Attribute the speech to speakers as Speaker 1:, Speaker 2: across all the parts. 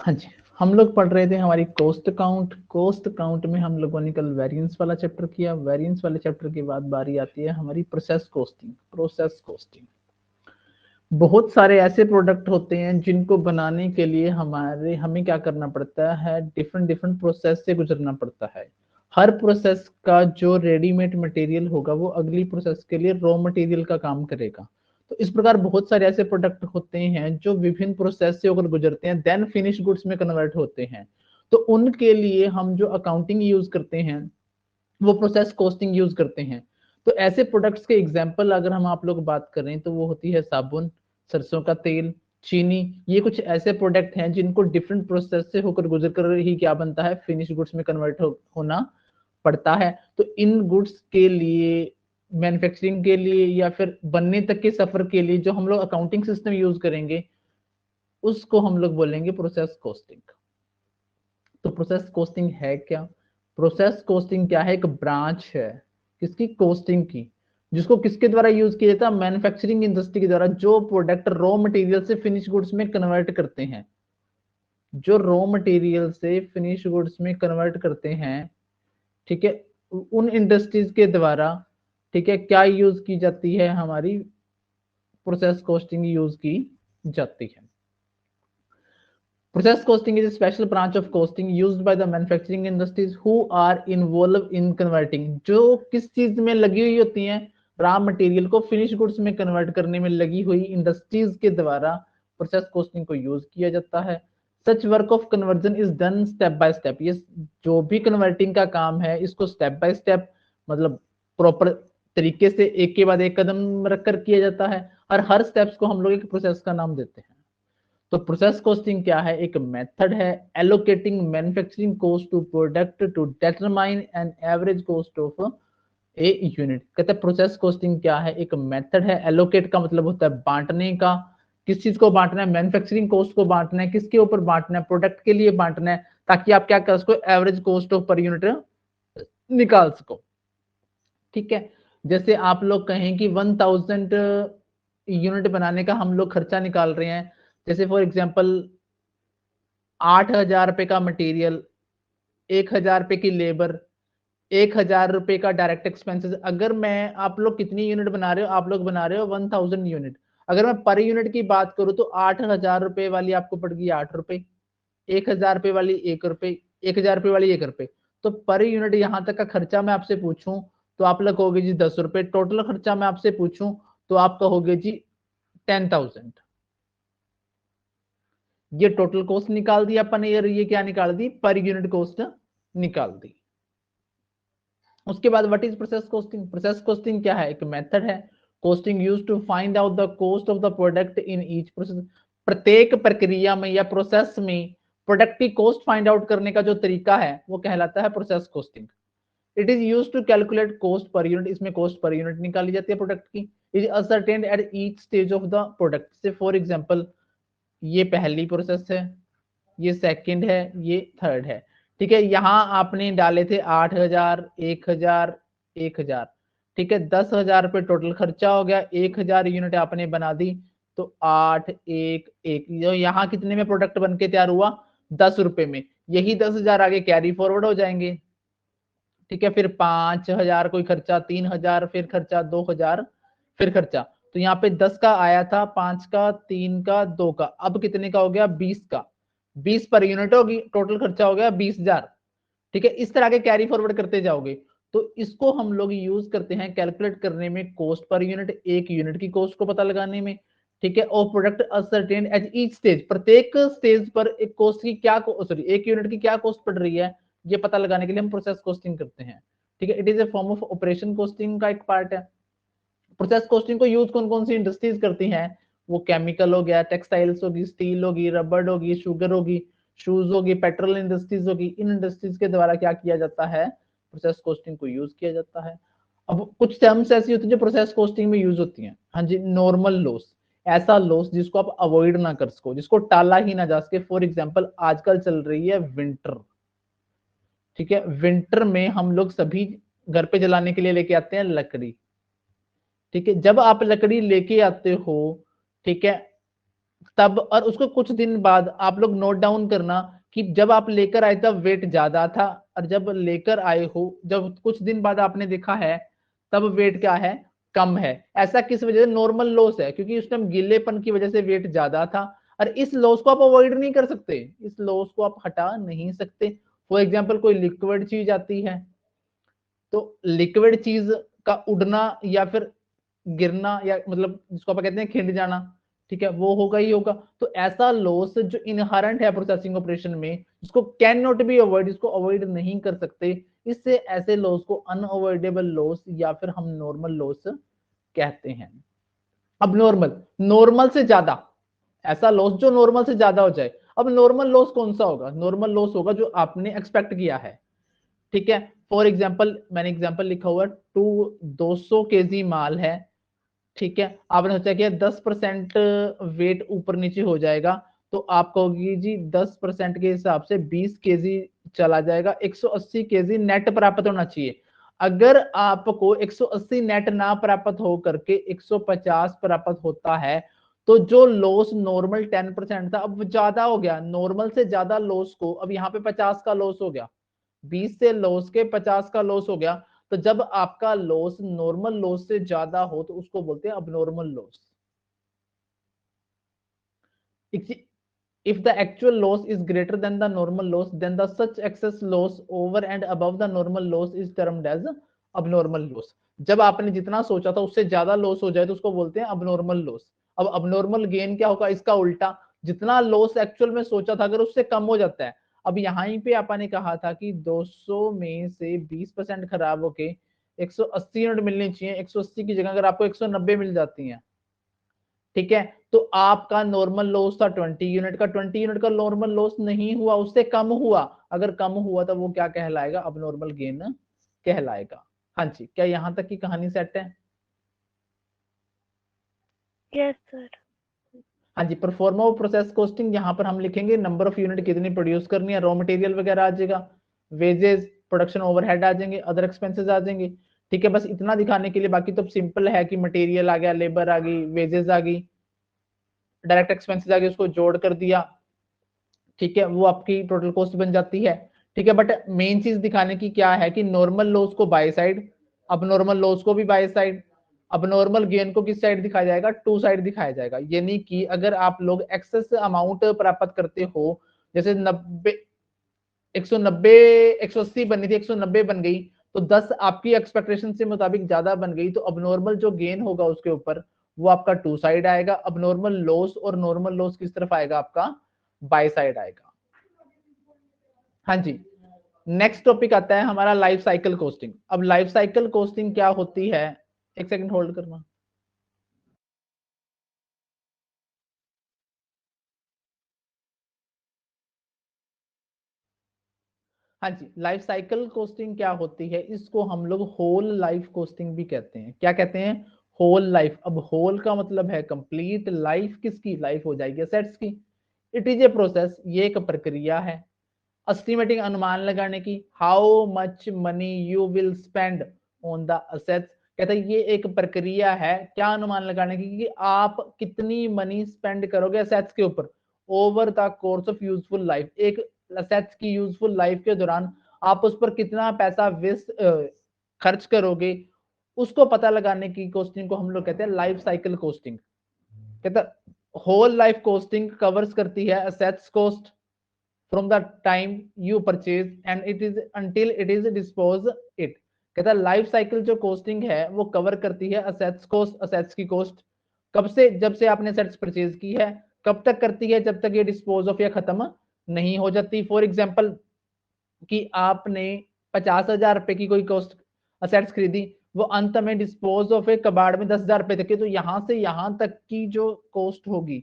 Speaker 1: हाँ जी, हम लोग पढ़ रहे थे हमारी कॉस्ट अकाउंट। कॉस्ट अकाउंट में हम लोगों ने कल वेरिएंस वाला चैप्टर किया। वेरिएंस वाले चैप्टर के बाद बारी आती है हमारी प्रोसेस कॉस्टिंग। प्रोसेस कॉस्टिंग, बहुत सारे ऐसे प्रोडक्ट होते हैं जिनको बनाने के लिए हमें क्या करना पड़ता है, डिफरेंट डिफरेंट प्रोसेस से गुजरना पड़ता है। हर प्रोसेस का जो रेडीमेड मटेरियल होगा वो अगली प्रोसेस के लिए रॉ मटेरियल का काम करेगा। तो इस प्रकार बहुत सारे ऐसे प्रोडक्ट होते हैं जो विभिन्न प्रोसेस से होकर गुजरते हैं, देन फिनिश गुड्स में कन्वर्ट होते हैं। तो उनके लिए हम जो अकाउंटिंग यूज करते हैं वो प्रोसेस कॉस्टिंग यूज करते हैं। तो ऐसे प्रोडक्ट्स के एग्जांपल अगर हम आप लोग बात करें तो वो होती है साबुन, सरसों का तेल, चीनी। ये कुछ ऐसे प्रोडक्ट हैं जिनको डिफरेंट प्रोसेस से होकर गुजर कर ही क्या बनता है, फिनिश गुड्स में कन्वर्ट होना पड़ता है। तो इन गुड्स के लिए, मैन्युफैक्चरिंग के लिए या फिर बनने तक के सफर के लिए जो हम लोग अकाउंटिंग सिस्टम यूज करेंगे उसको हम लोग बोलेंगे प्रोसेस कॉस्टिंग। तो प्रोसेस कॉस्टिंग है क्या? प्रोसेस कॉस्टिंग क्या है? एक ब्रांच है किसकी, कॉस्टिंग की, जिसको किसके द्वारा यूज किया जाता है, मैन्युफैक्चरिंग इंडस्ट्री के द्वारा, जो प्रोडक्ट रॉ मटेरियल से फिनिश गुड्स में कन्वर्ट करते हैं। जो रॉ मटेरियल से फिनिश गुड्स में कन्वर्ट करते हैं, ठीक है, उन इंडस्ट्रीज के द्वारा, ठीक है, क्या यूज की जाती है, हमारी प्रोसेस कॉस्टिंग यूज की जाती है। Process costing is a special branch of costing used by the manufacturing industries who are involved in converting। जो किस चीज में लगी हुई होती हैं, रॉ मटेरियल को फिनिश गुड्स में कन्वर्ट करने में लगी हुई इंडस्ट्रीज के द्वारा प्रोसेस कॉस्टिंग को यूज किया जाता है। Such work of conversion is done step by step. ये जो भी कन्वर्टिंग का काम है इसको स्टेप बाय स्टेप, मतलब प्रॉपर तरीके से एक के बाद एक कदम रखकर किया जाता है, और हर स्टेप्स को हम लोग एक प्रोसेस का नाम देते हैं। तो प्रोसेस कॉस्टिंग क्या है? एक मेथड है allocating manufacturing cost to product to determine an average cost of a unit. कहते हैं प्रोसेस कॉस्टिंग क्या है? एक मेथड है। एलोकेट का मतलब होता है बांटने का। किस चीज को बांटना है? मैन्युफैक्चरिंग कॉस्ट को बांटना है। किसके ऊपर बांटना है? प्रोडक्ट के लिए बांटना है, ताकि आप क्या कर सको, average cost of per unit निकाल सको। ठीक है, जैसे आप लोग कहें कि 1000 यूनिट बनाने का हम लोग खर्चा निकाल रहे हैं, जैसे फॉर एग्जांपल 8,000 रुपए का मटेरियल, 1,000 रुपए की लेबर, 1,000 रुपए का डायरेक्ट एक्सपेंसेस। अगर मैं, आप लोग कितनी यूनिट बना रहे हो? आप लोग बना रहे हो 1000 यूनिट। अगर मैं पर यूनिट की बात करूं तो 8,000 रुपए वाली आपको पड़ गई 8 रुपए, 1,000 रुपए वाली 1 रुपए, 1,000 रुपए वाली 1 रुपए। तो पर यूनिट यहां तक का खर्चा मैं आपसे पूछूं तो आप लोग कहोगे जी 10 रुपए। टोटल खर्चा मैं आपसे पूछूं तो आप कहोगे जी 10,000। ये टोटल कॉस्ट निकाल दी अपन, ये क्या निकाल दी, पर यूनिट कॉस्ट निकाल दी। उसके बाद what is process costing? Process costing क्या है? एक मेथड है costing used to find out the cost of the product in each process. प्रत्येक प्रक्रिया में या प्रोसेस में प्रोडक्ट की कॉस्ट फाइंड आउट करने का जो तरीका है वो कहलाता है process costing. It is used to calculate cost per unit. इसमें कॉस्ट पर यूनिट निकाली जाती है प्रोडक्ट की। Is ascertained at each stage of the product. से फॉर एग्जांपल, ये पहली प्रोसेस है, ये सेकंड है, ये थर्ड है। ठीक है, यहां आपने डाले थे 8,000, 1,000, 1,000। ठीक है, 10,000 रुपए टोटल खर्चा हो गया, 1,000 यूनिट आपने बना दी। तो 8, 1, 1, यहाँ कितने में प्रोडक्ट बन के तैयार हुआ? 10 रुपए में। यही 10,000 आगे कैरी फॉरवर्ड हो जाएंगे। ठीक है, फिर 5,000 कोई खर्चा, 3,000 फिर खर्चा, 2,000 फिर खर्चा। तो यहाँ पे 10 का आया था, 5 का, 3 का, 2 का, अब कितने का हो गया? 20 का। 20 पर यूनिट होगी, टोटल खर्चा हो गया 20,000। ठीक है, इस तरह के कैरी फॉरवर्ड करते जाओगे। तो इसको हम लोग यूज करते हैं कैलकुलेट करने में कॉस्ट पर यूनिट, एक यूनिट की कॉस्ट को पता लगाने में। ठीक है, और product ascertain eight each stage, प्रत्येक स्टेज पर एक कॉस्ट की क्या, सॉरी, एक यूनिट की क्या कॉस्ट पड़ रही है, ये पता लगाने के लिए हम प्रोसेस कॉस्टिंग करते हैं। ठीक है, it is a form of operation costing का एक पार्ट है। प्रोसेस कॉस्टिंग को यूज कौन कौन सी इंडस्ट्रीज करती हैं? वो केमिकल हो गया, टेक्सटाइल्स होगी, स्टील होगी, रबड़ होगी, शुगर होगी, शूज होगी, पेट्रोल इंडस्ट्रीज होगी। इन इंडस्ट्रीज के द्वारा क्या किया जाता है? प्रोसेस कॉस्टिंग को यूज किया जाता है। अब कुछ टर्म्स ऐसी होती है जो प्रोसेस कॉस्टिंग में यूज होती हैं। हाँ जी, नॉर्मल लॉस, ऐसा लॉस जिसको आप अवॉइड ना कर सको, जिसको टाला ही ना जा सके। फॉर एग्जाम्पल, आजकल चल रही है विंटर। ठीक है, विंटर में हम लोग सभी घर पे जलाने के लिए लेके आते हैं लकड़ी। ठीक है, जब आप लकड़ी लेके आते हो, ठीक है, तब, और उसको कुछ दिन बाद आप लोग नोट डाउन करना कि जब आप लेकर आए तब वेट ज्यादा था, और जब लेकर आए हो, जब कुछ दिन बाद आपने देखा है तब वेट क्या है, कम है। ऐसा किस वजह से, नॉर्मल लॉस है, क्योंकि उस टाइम गीलेपन की वजह से वेट ज्यादा था, और इस लॉस को आप अवॉइड नहीं कर सकते, इस लॉस को आप हटा नहीं सकते। फॉर एग्जाम्पल कोई लिक्विड चीज आती है, तो लिक्विड चीज का उड़ना या फिर गिरना, या मतलब जिसको आप कहते हैं खिंड जाना, ठीक है, वो होगा ही होगा। तो ऐसा लॉस जो इनहेरेंट है प्रोसेसिंग ऑपरेशन में, जिसको कैन नॉट बी अवॉइड, इसको अवॉइड नहीं कर सकते, इससे ऐसे लॉस को अनअवॉइडेबल लॉस या फिर हम नॉर्मल लॉस कहते हैं। अब नॉर्मल, नॉर्मल से ज्यादा, ऐसा लॉस जो नॉर्मल से ज्यादा हो जाए। अब नॉर्मल लॉस कौन सा होगा, नॉर्मल लॉस होगा जो आपने एक्सपेक्ट किया है, ठीक है। फॉर एग्जाम्पल, मैंने एग्जाम्पल लिखा हुआ 200 केजी माल है, ठीक है, आपने सोचा कि 10% वेट ऊपर नीचे हो जाएगा, तो आप कहोगे जी 10% के हिसाब से 20 केजी चला जाएगा, 180 केजी नेट प्राप्त होना चाहिए। अगर आपको 180 नेट ना प्राप्त हो करके 150 प्राप्त होता है, तो जो लॉस नॉर्मल 10% था अब ज्यादा हो गया, नॉर्मल से ज्यादा लॉस को, अब यहाँ पे 50 का लॉस हो गया, 20 से लॉस के 50 का लॉस हो गया। तो जब आपका लॉस नॉर्मल लॉस से ज्यादा हो तो उसको बोलते हैं abnormal loss. If the actual loss is greater than the normal loss, then the such excess loss over and above the normal loss is termed as abnormal loss. जब आपने जितना सोचा था उससे ज्यादा लॉस हो जाए तो उसको बोलते हैं अबनॉर्मल लॉस। अब अबनॉर्मल गेन क्या होगा, इसका उल्टा, जितना लॉस एक्चुअल में सोचा था अगर उससे कम हो जाता है। अब यहाँ पे आपने कहा था कि 200 में से 20% खराब होके 180 यूनिट मिलनी चाहिए, 180 की जगह अगर आपको 190 मिल जाती है, ठीक है, तो आपका नॉर्मल लॉस था 20 यूनिट का, 20 यूनिट का नॉर्मल लॉस नहीं हुआ, उससे कम हुआ। अगर कम हुआ तो वो क्या कहलाएगा, अब नॉर्मल गेन कहलाएगा। हाँ जी, क्या यहां तक की कहानी सेट है?
Speaker 2: Yes sir.
Speaker 1: हाँ जी, परफॉर्मा ऑफ प्रोसेस कॉस्टिंग, यहाँ पर हम लिखेंगे नंबर ऑफ यूनिट कितनी प्रोड्यूस करनी है, रॉ मटेरियल वगैरह आ जाएगा, वेजेस, प्रोडक्शन ओवरहेड आ जाएंगे, अदर एक्सपेंसेस आ जाएंगे, ठीक है। बस इतना दिखाने के लिए, बाकी तो सिंपल है कि मटेरियल आ गया, लेबर आ गई, वेजेस आ गई, डायरेक्ट एक्सपेंसेस आ गए, उसको जोड़ कर दिया, ठीक है, वो आपकी टोटल कॉस्ट बन जाती है, ठीक है। बट मेन चीज दिखाने की क्या है कि नॉर्मल लॉस को बाय साइड, अब नॉर्मल लॉस को भी बाय साइड, अब नॉर्मल गेन को किस साइड दिखाया जाएगा, टू साइड दिखाया जाएगा। यानी कि अगर आप लोग एक्सेस अमाउंट प्राप्त करते हो, जैसे 90, 190, 180 बनी थी, 190 बन गई, तो 10 आपकी एक्सपेक्टेशन से मुताबिक ज्यादा बन गई, तो अब नॉर्मल जो गेन होगा उसके ऊपर वो आपका टू साइड आएगा। अब नॉर्मल लॉस, और नॉर्मल लॉस किस तरफ आएगा, आपका बाय साइड आएगा। हाँ जी, नेक्स्ट टॉपिक आता है हमारा लाइफ साइकिल कॉस्टिंग। अब लाइफ साइकिल कॉस्टिंग क्या होती है, एक सेकंड होल्ड करना। हाँ जी, लाइफ साइकिल कॉस्टिंग क्या होती है, इसको हम लोग होल लाइफ कॉस्टिंग भी कहते हैं। क्या कहते हैं, होल लाइफ। अब होल का मतलब है कंप्लीट, लाइफ किसकी, लाइफ हो जाएगी असेट्स की। इट इज ए प्रोसेस, ये एक प्रक्रिया है, एस्टिमेटिंग अनुमान लगाने की, how much money you will spend on the assets. कहते हैं ये एक प्रक्रिया है, क्या अनुमान लगाने की, कि आप कितनी मनी स्पेंड करोगे असेट्स के ऊपर over the course of useful life. एक असेट्स की यूजफुल लाइफ के दौरान आप उस पर कितना पैसा वेस्ट खर्च करोगे, उसको पता लगाने की कॉस्टिंग को हम लोग कहते हैं लाइफ साइकिल कॉस्टिंग। कहता होल लाइफ कॉस्टिंग कवर्स करती है assets cost from the time you purchase and it is until it is dispose it। कहता लाइफ साइकिल जो कॉस्टिंग है वो कवर करती है असेट्स कॉस्ट, असेट्स की कॉस्ट कब से, जब से आपने असेट्स परचेज की है, कब तक करती है, जब तक ये डिस्पोज ऑफ या खत्म नहीं हो जाती। फॉर एग्जांपल कि आपने 50,000 रुपए की कोई कॉस्ट असेट्स खरीदी, वो अंत में डिस्पोज ऑफ एक कबाड़ में 10,000 रुपए तक की, तो यहां से यहां तक की जो कॉस्ट होगी,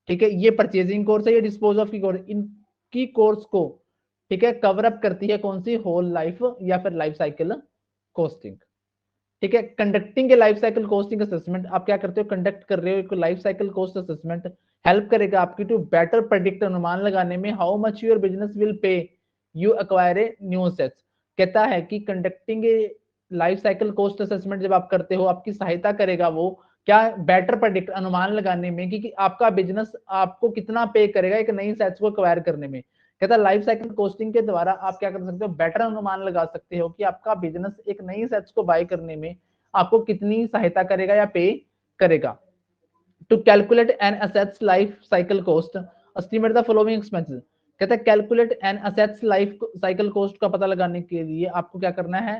Speaker 1: ठीक है, ये परचेजिंग कोर्स है, ये डिस्पोज ऑफ की कोर्स, इनकी कोर्स को, ठीक है, कवर अप करती है कौन सी, होल लाइफ या फिर लाइफ साइकिल कॉस्टिंग। ठीक है, कंडक्टिंग ए लाइफ साइकिल कॉस्टिंग असेसमेंट, आप क्या करते हो, कंडक्ट कर रहे हो एक life cycle cost assessment, help करेगा आपकी टू बेटर प्रेडिक्ट, अनुमान लगाने में, how much your business will pay you acquire a new assets. कहता है कि कंडक्टिंग ए लाइफ साइकिल कॉस्ट असेसमेंट जब आप करते हो, आपकी सहायता करेगा वो क्या बेटर प्रेडिक्ट अनुमान लगाने में कि आपका बिजनेस आपको कितना पे करेगा एक नई सेट्स को एक्वायर करने में। कहता है लाइफ साइकिल कॉस्टिंग के द्वारा आप क्या कर सकते हो, बेटर अनुमान लगा सकते हो कि आपका बिजनेस एक नई सेट्स को बाय करने में आपको कितनी सहायता करेगा या पे करेगा। To calculate an asset's life cycle cost, estimate the following expenses. कहता है calculate an asset's life cycle cost का पता लगाने के लिए आपको क्या करना है,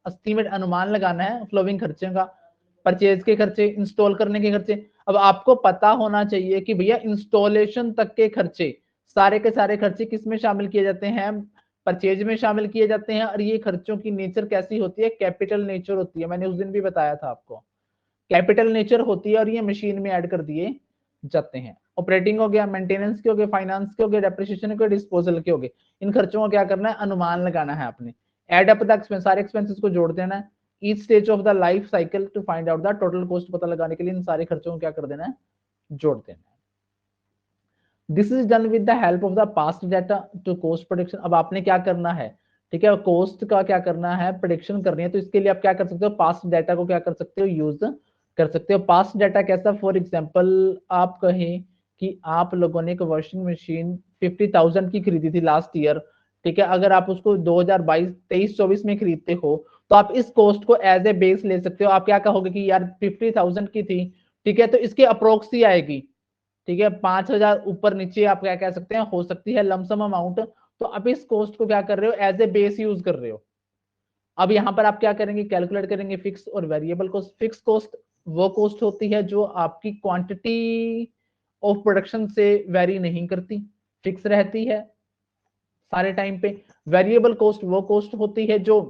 Speaker 1: एस्टिमेट अनुमान लगाना है फ्लोविंग खर्चे का, परचेज के खर्चे, इंस्टॉल करने के खर्चे। अब आपको पता होना चाहिए कि भैया इंस्टॉलेशन तक के खर्चे सारे के सारे खर्चे किस में शामिल किए जाते हैं, परचेज में शामिल किए जाते हैं। और ये खर्चों की नेचर कैसी होती है, कैपिटल नेचर होती है। मैंने उस दिन भी बताया था आपको, कैपिटल नेचर होती है और ये मशीन में ऐड कर दिए जाते हैं। ऑपरेटिंग हो गया, मेंटेनेंस के हो गए, फाइनेंस के हो गए, डेप्रिसिएशन के, डिस्पोजल के हो गए। इन खर्चों को क्या करना है, अनुमान लगाना है आपने। एड अप द एक्सपेंस, सारे एक्सपेंसेस को जोड़ देना है। Each stage of the life cycle to find out the total cost, पता लगाने के लिए इन सारे खर्चों को क्या कर देना है, जोड़ देना है। This is done with the help of the past data to cost prediction. अब आपने क्या करना है, ठीक है, कॉस्ट का क्या करना है, प्रेडिक्शन करनी है। तो इसके लिए आप क्या कर सकते हो, पास्ट डाटा को क्या कर सकते हो, यूज कर सकते हो। पास्ट डाटा कैसा, फॉर एग्जांपल आप कहें कि आप लोगों ने एक वॉशिंग मशीन 50,000 की खरीदी थी लास्ट ईयर, ठीक है। अगर आप उसको 2022 23-24 में खरीदते हो तो आप इस कॉस्ट को एज ए बेस ले सकते हो। आप क्या कहोगे कि यार 50,000 की थी, ठीक है, तो इसके अप्रोक्स ही आएगी, ठीक है, 5,000 ऊपर नीचे आप क्या कह सकते हैं, हो सकती है लमसम अमाउंट। तो आप इस कॉस्ट को क्या कर रहे हो, एज ए बेस यूज कर रहे हो। अब यहां पर आप क्या करेंगे, कैलकुलेट करेंगे फिक्स और वेरिएबल कॉस्ट। फिक्स कॉस्ट वो कॉस्ट होती है जो आपकी क्वांटिटी ऑफ प्रोडक्शन से वेरी नहीं करती, फिक्स रहती है सारे टाइम पे। वेरिएबल कॉस्ट वो कॉस्ट होती है जो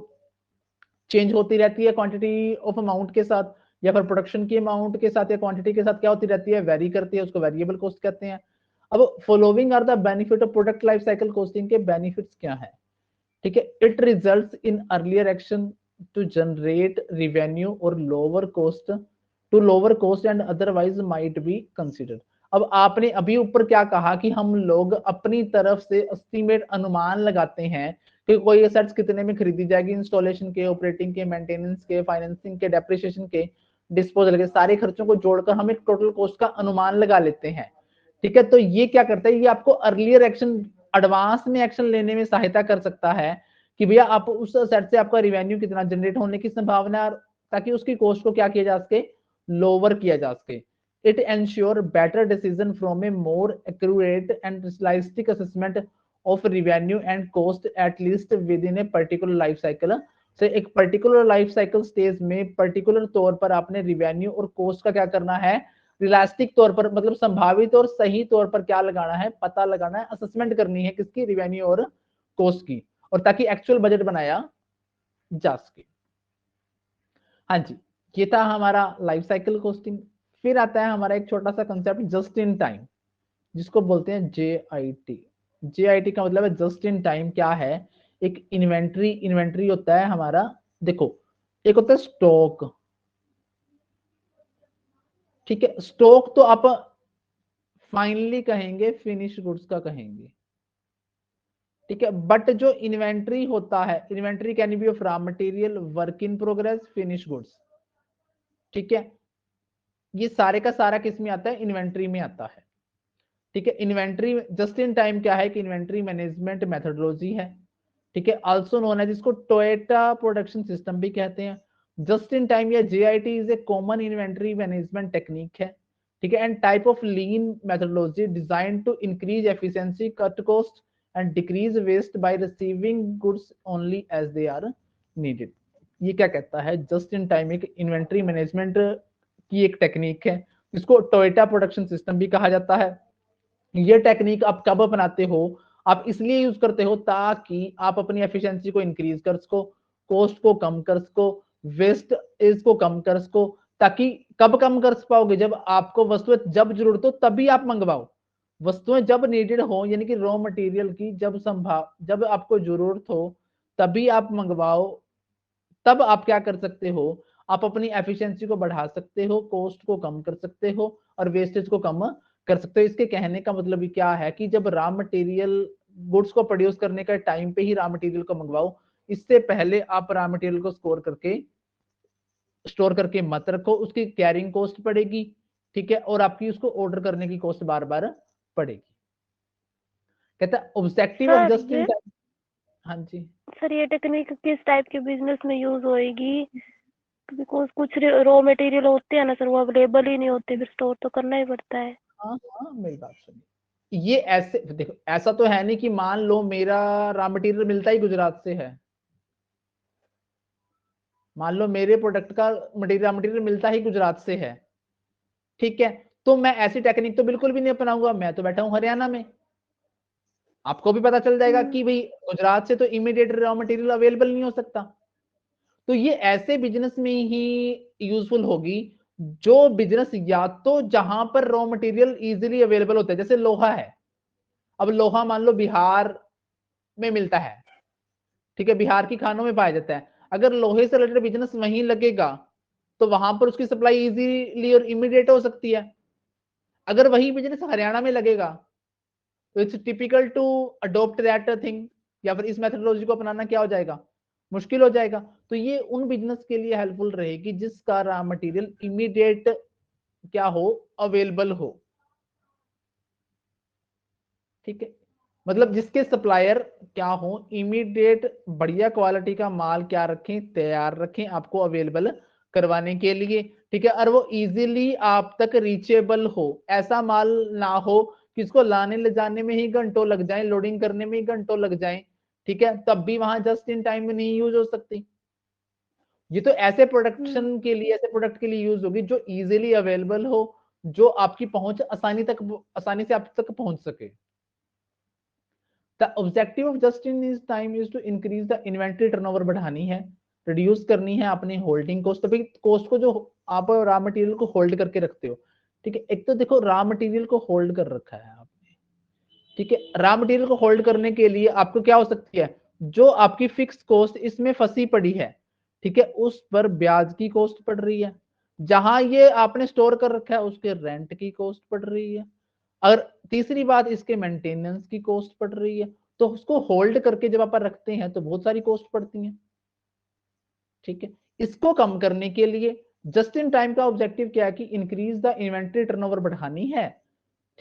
Speaker 1: चेंज होती रहती है क्वांटिटी ऑफ अमाउंट के साथ, या फिर प्रोडक्शन की अमाउंट के साथ या क्वांटिटी के साथ क्या होती रहती है, वेरी करती है, उसको वेरिएबल कॉस्ट कहते हैं। अब following are the benefit of product life cycle costing के बेनिफिट्स क्या है, ठीक है। It results in earlier action to generate revenue और lower cost to lower cost and otherwise might be considered. अब आपने अभी ऊपर क्या कहा कि हम लोग अपनी तरफ से एस्टीमेट अनुमान लगाते हैं कि कोई एसेट्स कितने में खरीदी जाएगी, इंस्टॉलेशन के, ऑपरेटिंग के, मेंटेनेंस के, फाइनेंसिंग के, डेप्रिसिएशन के, डिस्पोजल के, सारे खर्चों को जोड़कर हम एक टोटल कॉस्ट का अनुमान लगा लेते हैं, ठीक है। तो ये क्या करता है, ये आपको अर्लियर एक्शन, एडवांस में एक्शन लेने में सहायता कर सकता है कि भैया आप उस सेट से आपका रिवेन्यू कितना जनरेट होने की संभावना है, ताकि उसकी कॉस्ट को क्या किया जा सके, लोअर किया जा सके। It ensure better decision from A more accurate and realistic assessment of revenue and cost at least with in a particular life cycle. से एक पर्टिकुलर लाइफ साइकिल स्टेज में पर्टिकुलर तौर पर आपने रिवेन्यू और कॉस्ट का क्या करना है, रियलिस्टिक तौर पर, मतलब संभावित और सही तौर पर क्या लगाना है, पता लगाना है, असेसमेंट करनी है किसकी, रिवेन्यू और कॉस्ट की, और ताकि एक्चुअल बजट बनाया जा सके। हाँ जी, ये था हमारा लाइफ साइकिल कॉस्टिंग। फिर आता है हमारा एक छोटा सा कंसेप्ट जस्ट इन टाइम, जिसको बोलते हैं JIT। JIT का मतलब है जस्ट इन टाइम। क्या है, एक इन्वेंट्री, इन्वेंट्री होता है हमारा, देखो एक होता है स्टॉक, ठीक है। स्टॉक तो आप फाइनली कहेंगे फिनिश गुड्स का कहेंगे, ठीक है। बट जो इन्वेंट्री होता है, inventory can be of raw material, work in progress, finish goods, ठीक है। ये सारे का सारा किस में आता है, इन्वेंट्री में आता है, ठीक है। इन्वेंट्री जस्ट इन टाइम क्या है कि इन्वेंट्री मैनेजमेंट मेथोडोलॉजी है, ठीक है। आल्सो नोन एज, इसको टोयोटा प्रोडक्शन सिस्टम भी कहते हैं। जस्ट इन टाइम या JIT is a common inventory management technique है, ठीक है, and type of lean methodology design to increase efficiency, cut cost and decrease waste by receiving goods only as they are needed. ये क्या कहता है, just in time एक inventory management की एक टेक्निक है, इसको टोयोटा प्रोडक्शन सिस्टम भी कहा जाता है। ये टेक्निक आप कब अपनाते हो, आप इसलिए यूज करते हो ताकि आप अपनी एफिशिएंसी को इंक्रीज कर सको, कॉस्ट को कम कर सको, वेस्ट इसको कम कर सको। ताकि कब कम कर पाओगे, जब आपको वस्तुएं जब जरूरत हो तभी आप मंगवाओ, वस्तुएं जब नीडेड हो, यानी कि रॉ मटेरियल की जब आपको जरूरत हो तभी आप मंगवाओ। तब आप क्या कर सकते हो, आप अपनी एफिशिएंसी को बढ़ा सकते हो, कॉस्ट को कम कर सकते हो और वेस्टेज को कम कर सकते हो। इसके कहने का मतलब क्या है कि जब रॉ मटेरियल गुड्स को प्रोड्यूस करने का टाइम पे ही रॉ मटेरियल को मंगवाओ, इससे पहले आप रॉ मटेरियल को स्टोर करके स्टोर करके मत रखो, उसकी कैरिंग कॉस्ट पड़ेगी, ठीक है, और आपकी उसको ऑर्डर करने की कॉस्ट बार बार पड़ेगी। कहता है objective of
Speaker 2: sir
Speaker 1: just in
Speaker 2: ये
Speaker 1: टाइम। हाँ जी,
Speaker 2: सर ये टेक्निक किस टाइप के बिजनेस में यूज होएगी? बिकॉज कुछ रॉ मटेरियल होते हैं ना सर, वो अवेलेबल ही नहीं होते, फिर स्टोर तो करना ही पड़ता है।
Speaker 1: हाँ हाँ, मेरी बात सुनिए। ये ऐसे देखो, ऐसा तो है नहीं कि मान लो मेरा रॉ मटेरियल मिलता ही गुजरात से है, मान लो मेरे प्रोडक्ट का रॉ मटेरियल मिलता ही गुजरात से है, ठीक है, तो मैं ऐसी टेक्निक तो बिल्कुल भी नहीं अपनाऊंगा, मैं तो बैठा हूं हरियाणा में। आपको भी पता चल जाएगा कि भाई गुजरात से तो इमीडिएट रॉ मटेरियल अवेलेबल नहीं हो सकता। तो ये ऐसे बिजनेस में ही यूजफुल होगी जो बिजनेस या तो जहां पर रॉ मटेरियल इजीली अवेलेबल होता है, जैसे लोहा है, अब लोहा मान लो बिहार में मिलता है, ठीक है, बिहार की खानों में पाया जाता है, अगर लोहे से रिलेटेड बिजनेस वहीं लगेगा तो वहां पर उसकी सप्लाई इजीली और इमीडिएट हो सकती है। अगर वही बिजनेस हरियाणा में लगेगा तो it's typical to adopt that thing, या फिर इस मेथोडोलॉजी को अपनाना क्या हो जाएगा, मुश्किल हो जाएगा। तो ये उन बिजनेस के लिए हेल्पफुल रहेगी जिसका रॉ मटेरियल इमीडिएट क्या हो, अवेलेबल हो, ठीक है, मतलब जिसके सप्लायर क्या हो, इमीडिएट बढ़िया क्वालिटी का माल क्या रखें, तैयार रखें आपको अवेलेबल करवाने के लिए, ठीक है, और वो इजीली आप तक रीचेबल हो, ऐसा माल ना हो कि इसको लाने ले जाने में ही घंटों लग जाए, लोडिंग करने में ही घंटों लग जाए, ठीक है, तब भी वहां जस्ट इन टाइम में नहीं यूज हो सकती। ये तो ऐसे प्रोडक्शन के लिए, ऐसे प्रोडक्ट के लिए यूज होगी जो इजीली अवेलेबल हो, जो आपकी पहुंच आसानी से आप तक पहुंच सके। The objective of just in is time is to increase the inventory turnover, बढ़ानी है, रिड्यूस करनी है अपनी होल्डिंग कॉस्ट। तो भाई कॉस्ट को जो आप रॉ मटेरियल को होल्ड करके रखते हो, ठीक है, एक तो देखो रॉ मटेरियल को होल्ड कर रखा है आपने, ठीक है, रॉ मटेरियल को होल्ड करने के लिए आपको क्या हो सकती है, जो आपकी फिक्स कॉस्ट इसमें फंसी पड़ी है, ठीक है, उस पर ब्याज की कॉस्ट पड़ रही है, जहां ये आपने स्टोर कर रखा है उसके रेंट की कॉस्ट पड़ रही है, और तीसरी बात इसके मेंटेनेंस की कॉस्ट पड़ रही है। तो उसको होल्ड करके जब आप रखते हैं तो बहुत सारी कॉस्ट पड़ती हैं, ठीक है, इसको कम करने के लिए जस्ट इन टाइम का ऑब्जेक्टिव क्या है कि इंक्रीज द इन्वेंट्री टर्नओवर, बढ़ानी है,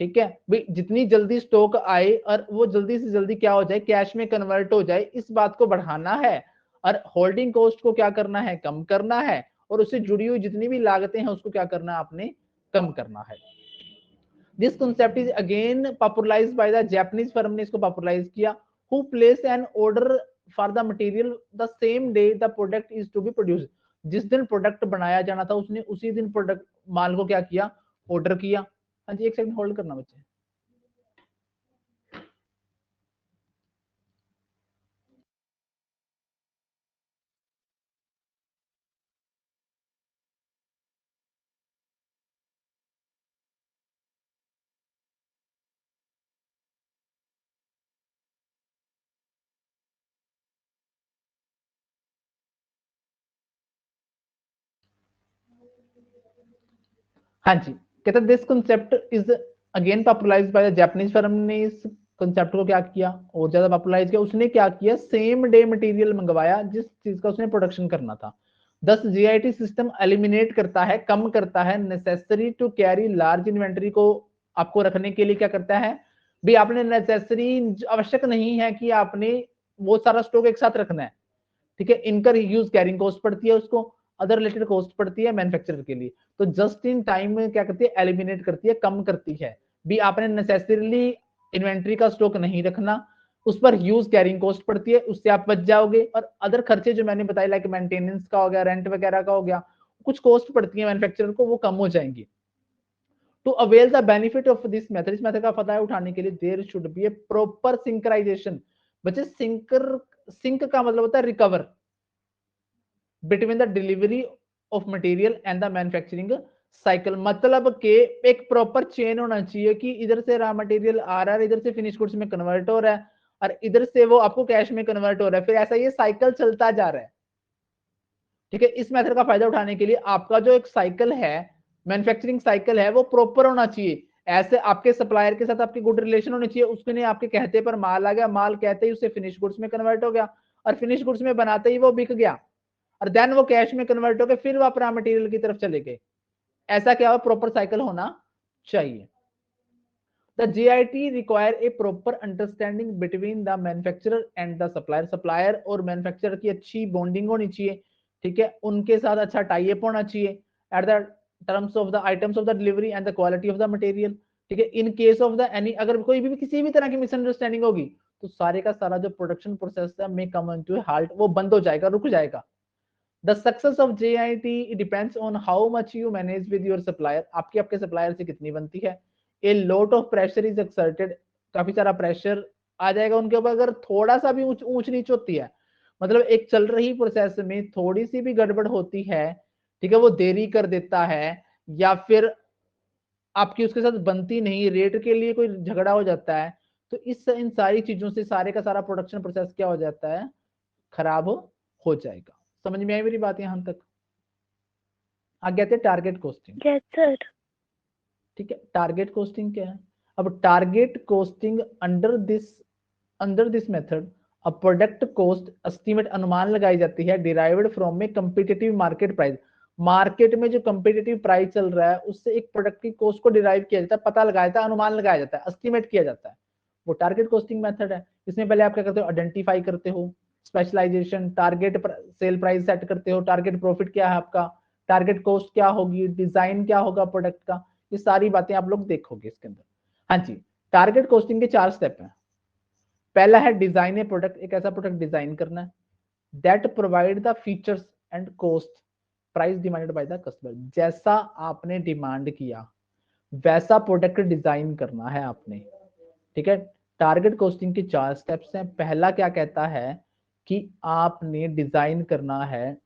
Speaker 1: ठीक है, भाई जितनी जल्दी स्टॉक आए और वो जल्दी से जल्दी क्या हो जाए, कैश में कन्वर्ट हो जाए, इस बात को बढ़ाना है, और होल्डिंग कॉस्ट को क्या करना है, कम करना है, और उससे जुड़ी हुई जितनी भी लागतें हैं उसको क्या करना है, आपने कम करना है। This concept is again popularized by the Japanese firm ने इसको पॉपुलराइज किया, who place an order for the material the same day the product is to be produced। जिस दिन प्रोडक्ट बनाया जाना था उसने उसी दिन प्रोडक्ट माल को क्या किया, ऑर्डर किया। हाँ जी, एक सेकंड होल्ड करना बच्चे। हाँ जी, कहते this concept is again popularised by the Japanese firm ने इस कंसेप्ट को क्या किया और ज्यादा पॉपुलराइज किया, उसने क्या किया, सेम डे मटेरियल मंगवाया जिस चीज का उसने प्रोडक्शन करना था। दस जीआईटी सिस्टम एलिमिनेट करता है, कम करता है necessary to carry large inventory को आपको रखने के लिए, क्या करता है भी, आपने नेसेसरी आवश्यक नहीं है कि आपने बहुत सारा स्टॉक एक साथ रखना है, ठीक है, इनकर यूज कैरिंग कॉस्ट पड़ती है उसको, अदर रिलेटेड कॉस्ट पड़ती है मैन्युफैक्चरर के लिए। तो जस्ट इन टाइम में क्या करती है, एलिमिनेट करती है, कम करती है भी, आपने नेसेसरीली इन्वेंट्री का स्टॉक नहीं रखना, उस पर यूज कैरिंग कॉस्ट पड़ती है, उससे आप बच जाओगे, और अदर खर्चे जो मैंने बताया लाइक मेंटेनेंस का हो गया, रेंट वगैरह का हो गया, कुछ कॉस्ट पड़ती है मैन्युफैक्चरर को, वो कम हो जाएंगी। To avail the benefit of this method, इस मेथड का फायदा उठाने के लिए there should be a proper synchronisation. बच्चे सिंक का मतलब होता है recover between the delivery of material and the manufacturing cycle, मतलब के एक प्रॉपर चेन होना चाहिए कि इधर से रॉ मटेरियल आ रहा है, इधर से फिनिश गुड्स में कन्वर्ट हो रहा है, और इधर से वो आपको कैश में कन्वर्ट हो रहा है, फिर ऐसा ये साइकिल चलता जा रहा है, ठीक है। इस मेथड का फायदा उठाने के लिए आपका जो एक साइकिल है, मैन्युफैक्चरिंग साइकिल है, वो प्रॉपर होना चाहिए, ऐसे आपके सप्लायर के साथ आपकी गुड रिलेशन होनी चाहिए, उसने आपके कहते पर माल आ गया, माल कहते ही उससे फिनिश गुड्स में कन्वर्ट हो गया, और फिनिश गुड्स में बनाते ही वो बिक गया, और देन वो कैश में कन्वर्ट होकर फिर वो रॉ मटेरियल की तरफ चले गए। ऐसा क्या हो, प्रॉपर साइकिल होना चाहिए। The JIT require a proper understanding between the manufacturer and the supplier। Supplier और मैन्युफैक्चरर की अच्छी बॉन्डिंग होनी चाहिए, ठीक है, उनके साथ अच्छा टाई अप होना चाहिए at the terms of the items of the delivery and the quality of the material, ठीक है। In case of the any, अगर कोई भी किसी भी तरह की मिसअंडरस्टैंडिंग होगी तो सारे का सारा जो प्रोडक्शन प्रोसेस है में कम इनटू हाल्ट, वो बंद हो जाएगा, रुक जाएगा। The success of JIT depends on how much you manage with your supplier। आपके सप्लायर से कितनी बनती है। A lot of pressure is exerted। काफी सारा प्रेशर आ जाएगा उनके ऊपर अगर थोड़ा सा भी ऊंच नीच होती है, मतलब एक चल रही प्रोसेस में थोड़ी सी भी गड़बड़ होती है, ठीक है, वो देरी कर देता है या फिर आपकी उसके साथ बनती नहीं, रेट के लिए कोई झगड़ा हो जाता है, तो इन सारी चीजों से सारे का सारा प्रोडक्शन प्रोसेस क्या हो जाता है, खराब हो जाएगा। समझ में आई मेरी बात यहां तक। आगे आते टारगेट कॉस्टिंग।
Speaker 2: Yes sir.
Speaker 1: ठीक है, टारगेट कॉस्टिंग क्या है। अब target costing under this method a product cost estimate अनुमान लगाई जाती है derived from A competitive market price. Market में जो कंपटीटिव प्राइस चल रहा है उससे एक प्रोडक्ट की कॉस्ट को डिराइव किया जाता है, पता लगाया जाता है, अनुमान लगाया जाता है, एस्टीमेट किया जाता है, वो टारगेट कॉस्टिंग मेथड है। इसमें पहले आप क्या करते हो, आइडेंटिफाई करते हो specialisation, target sale price set करते हो, टारगेट प्रॉफिट क्या है आपका, टारगेट कॉस्ट क्या होगी, डिजाइन क्या होगा प्रोडक्ट का, ये सारी बातें आप लोग देखोगे इसके अंदर। हाँ जी, टारगेट कॉस्टिंग के 4 स्टेप हैं। पहला है डिजाइन ए प्रोडक्ट, एक ऐसा प्रोडक्ट डिजाइन करना है that provide the features and cost price demanded by the customer. जैसा आपने डिमांड किया वैसा प्रोडक्ट डिजाइन करना है आपने, ठीक है। टारगेट कॉस्टिंग के 4 स्टेप्स हैं। पहला क्या कहता है कि आपने डिजाइन करना है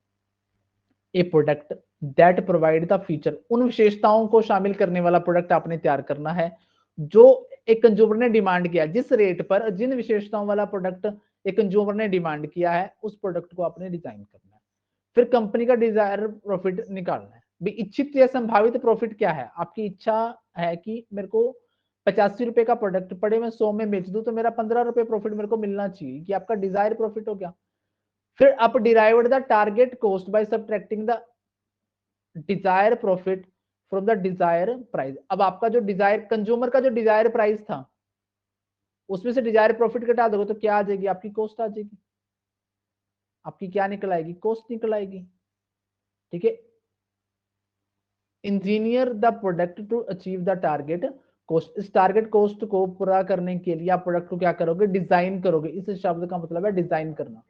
Speaker 1: a product that provide the feature, उन विशेषताओं को शामिल करने वाला प्रोडक्ट आपने तैयार करना है जो एक कंज्यूमर ने डिमांड किया, जिस रेट पर जिन विशेषताओं वाला प्रोडक्ट एक कंज्यूमर ने डिमांड किया है उस प्रोडक्ट को आपने डिजाइन करना है। फिर कंपनी का डिजायर प्रॉफिट निकालना है, भी इच्छित या संभावित प्रॉफिट क्या है। आपकी इच्छा है कि मेरे को 85 रुपए का प्रोडक्ट पड़े, मैं 100 में बेच दूं तो मेरा 15 रुपए प्रॉफिट मेरे को मिलना चाहिए, कि आपका डिजायर प्रॉफिट हो गया। फिर आप derived the target cost by subtracting the desire profit from the desire price. अब आपका जो डिजायर कंज्यूमर का जो डिजायर प्राइस था उसमें से डिजायर प्रॉफिट घटा दोगे तो क्या आ जाएगी, आपकी कॉस्ट आ जाएगी। आपकी क्या निकल आएगी, कॉस्ट निकल आएगी, ठीक है। Engineer the product to achieve the target cost. इस टारगेट कॉस्ट को पूरा करने के लिए आप प्रोडक्ट को क्या करोगे, डिजाइन करोगे। इस शब्द का मतलब है डिजाइन करना,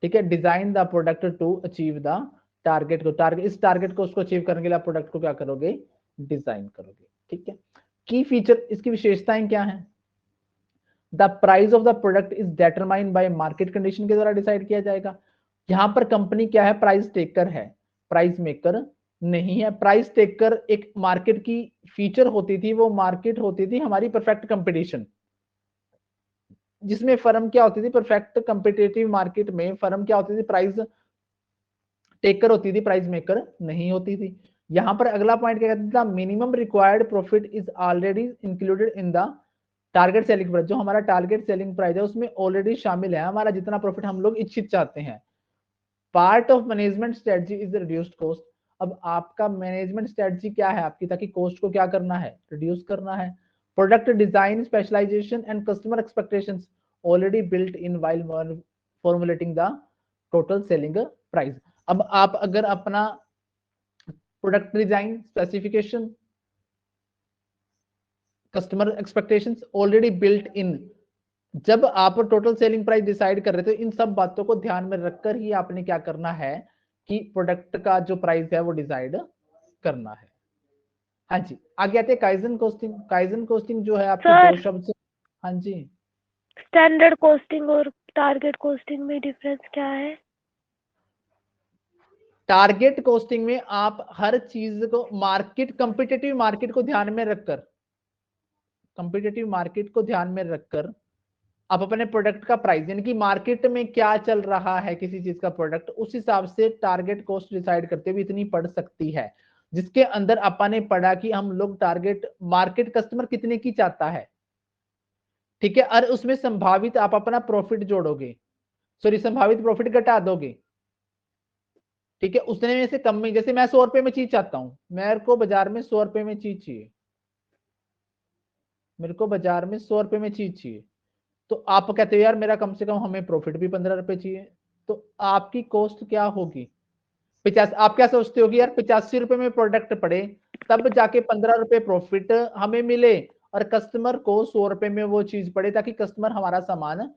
Speaker 1: ठीक है। Design the product to achieve the target को, टारगेट इस टारगेट को उसको अचीव करने के लिए आप प्रोडक्ट को क्या करोगे, डिजाइन करोगे, ठीक है। की फीचर, इसकी विशेषताएं क्या हैं। The price of the product is determined by market condition के द्वारा डिसाइड किया जाएगा। यहां पर कंपनी क्या है, प्राइस टेकर है, प्राइस मेकर नहीं है। प्राइस टेकर एक मार्केट की फीचर होती थी, वो मार्केट होती थी हमारी परफेक्ट कंपटीशन, जिसमें फर्म क्या होती थी, परफेक्ट कंपिटिटिव मार्केट में फर्म क्या होती थी, प्राइस टेकर होती थी, प्राइस मेकर नहीं होती थी। यहां पर अगला पॉइंट क्या कहता था, minimum required profit is already included in the target selling price. जो हमारा टारगेट सेलिंग प्राइस है उसमें ऑलरेडी शामिल है हमारा जितना प्रॉफिट हम लोग इच्छित चाहते हैं। Part of management strategy is reduced cost. अब आपका मैनेजमेंट स्ट्रेटजी क्या है आपकी, ताकि कॉस्ट को क्या करना है, रिड्यूस करना है। Product design specialisation and customer expectations already built in while formulating the total selling price. अब आप अगर अपना product design specification customer expectations already built in, जब आप टोटल सेलिंग प्राइस डिसाइड कर रहे थे इन सब बातों को ध्यान में रखकर ही आपने क्या करना है कि प्रोडक्ट का जो प्राइस है वो डिसाइड करना है। हाँ जी, आगे आते हैं काइजन कोस्टिंग। काइजन कोस्टिंग जो है आपके दो शब्द से, हाँ जी,
Speaker 2: स्टैंडर्ड कॉस्टिंग और टारगेट कॉस्टिंग में डिफरेंस क्या है।
Speaker 1: टारगेट कॉस्टिंग में आप हर चीज को मार्केट कंपिटिटिव मार्केट को ध्यान में रखकर, कंपिटिटिव मार्केट को ध्यान में रखकर आप अपने प्रोडक्ट का प्राइस, यानी कि मार्केट में क्या चल रहा है किसी चीज का प्रोडक्ट, उस हिसाब से टारगेट कॉस्ट डिसाइड करते हुए इतनी पड़ सकती है, जिसके अंदर अपन ने पढ़ा कि हम लोग टारगेट मार्केट कस्टमर कितने की चाहता है, ठीक है, और उसमें संभावित आप अपना प्रॉफिट जोड़ोगे। सॉरी संभावित प्रॉफिट घटा दोगे, ठीक है, उतने में से कम में, जैसे मैं 100 रुपए में चीज चाहता हूं, मेरे को बाजार में 100 रुपए में चीज चाहिए, मेरे को बाजार में 100 रुपए में चीज चाहिए, तो आप कहते हो यार मेरा कम से कम हमें प्रॉफिट भी 15 रुपए चाहिए, तो आपकी कॉस्ट क्या होगी 50। आप क्या सोचते हो कि यार 85 रुपए में प्रोडक्ट पड़े तब जाके 15 रुपए प्रॉफिट हमें मिले, और कस्टमर को 100 रुपए में वो चीज पड़े ताकि कस्टमर हमारा सामान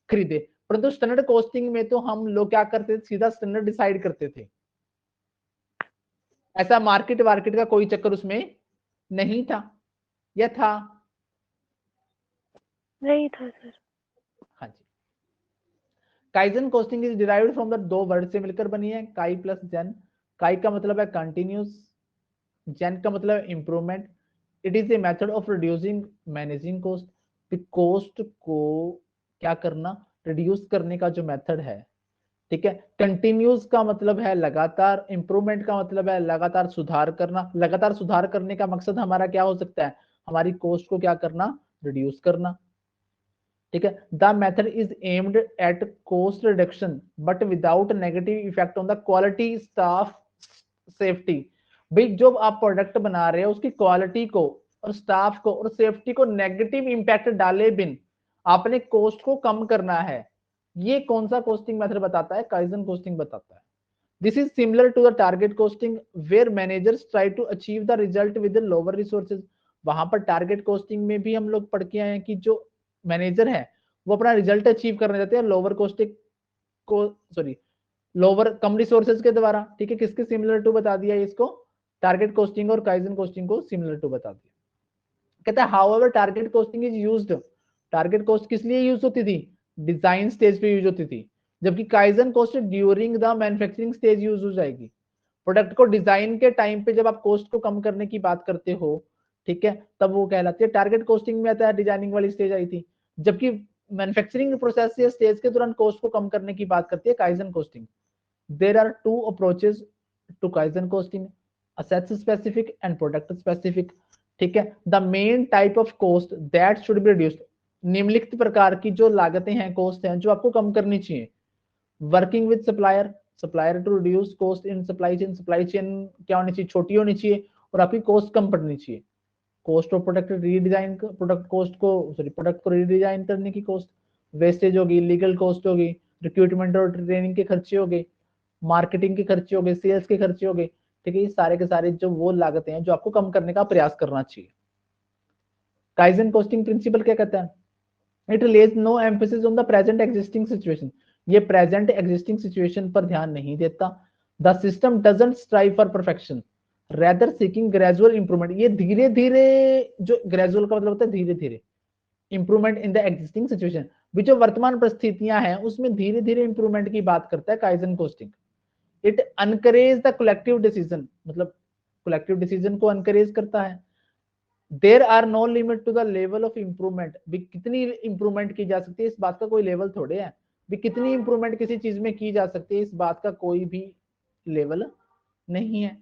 Speaker 1: खरीदे। परंतु स्टैंडर्ड कॉस्टिंग में तो हम लोग क्या करते थे, सीधा स्टैंडर्ड डिसाइड करते थे, ऐसा मार्केट वार्केट का कोई चक्कर उसमें नहीं था, या था?
Speaker 2: नहीं था सर।
Speaker 1: हाँ जी। Kaizen costing is derived from the, दो वर्ड से मिलकर बनी है, काई प्लस जेन। काई का मतलब है कंटिन्यूस, जेन का मतलब है improvement. It is a method of reducing managing cost, cost को क्या करना, रिड्यूस करने का जो मेथड है, ठीक है। कंटिन्यूस का मतलब है लगातार, इंप्रूवमेंट का मतलब है लगातार सुधार करना। लगातार सुधार करने का मकसद हमारा क्या हो सकता है, हमारी कॉस्ट को क्या करना, रिड्यूस करना, ठीक है। The method is aimed at cost reduction but without negative effect on the quality, staff, safety. भाई जो आप प्रोडक्ट बना रहे हो उसकी क्वालिटी को और स्टाफ को और सेफ्टी को नेगेटिव इंपैक्ट डाले बिन आपने कॉस्ट को कम करना है। ये कौन सा कॉस्टिंग मेथड बताता है, काइजन कॉस्टिंग बताता है। This is similar to the target costing where managers try to achieve the result with lower resources. वहां पर टारगेट कॉस्टिंग में भी हम लोग पढ़ के आए हैं कि जो मैनेजर है वो अपना रिजल्ट अचीव करने जाते हैं लोअर कॉस्टिंग को, सॉरी लोअर कम रिसोर्सेज के द्वारा, ठीक है। किसके सिमिलर टू बता दिया इसको, टारगेट कॉस्टिंग और काइजन कॉस्टिंग को सिमिलर टू बता दिया। कहता है however target costing is used, target cost किस लिए यूज होती थी, डिजाइन स्टेज पे यूज होती थी, जबकि kaizen cost during the manufacturing stage use हो जाएगी। प्रोडक्ट को डिजाइन के टाइम पे जब आप कॉस्ट को कम करने की बात करते हो, ठीक है, तब वो कहलाती है टारगेट कॉस्टिंग में आता है, डिजाइनिंग वाली स्टेज आई थी। जबकि मैन्युफैक्चरिंग प्रोसेस या स्टेज के दौरान कॉस्ट को कम करने की बात करती है kaizen costing. There are two approaches to kaizen costing, assets specific and product specific, ठीक है। The main type of cost that should be reduced, निम्नलिखित प्रकार की जो लागतें हैं, कॉस्ट हैं जो आपको कम करनी चाहिए। Working with supplier, supplier to reduce cost in supply chain, supply chain क्या होनी चाहिए, छोटी होनी चाहिए और आपकी कॉस्ट कम पड़नी चाहिए। Cost of product redesign, product cost को, सॉरी प्रोडक्ट को रीडिजाइन करने की कॉस्ट, वेस्टेज होगी, लीगल कॉस्ट होगी, रिक्रूटमेंट और ट्रेनिंग के खर्चे हो गए, मार्केटिंग के खर्चे हो गए, सेल्स के खर्चे हो गए, ठीक है। ये सारे के सारे जो वो लागतें हैं जो आपको कम करने का प्रयास करना चाहिए। काइजन कॉस्टिंग प्रिंसिपल क्या कहता है, it lays no emphasis on the present existing situation, ये प्रेजेंट एग्जिस्टिंग सिचुएशन पर ध्यान नहीं देता। The system doesn't strive for perfection rather seeking gradual improvement, ये धीरे धीरे, जो ग्रेजुअल का मतलब होता है धीरे धीरे, improvement in the existing situation, भी जो वर्तमान परिस्थितियां हैं उसमें धीरे धीरे इंप्रूवमेंट की बात करता है kaizen costing. It encourage the collective decision, मतलब कलेक्टिव डिसीजन को अनकरेज करता है। There are no limit to the level of improvement, भी कितनी इंप्रूवमेंट की जा सकती है इस बात का कोई लेवल थोड़े है, भी कितनी इंप्रूवमेंट किसी चीज में की जा सकती है इस बात का कोई भी लेवल नहीं है।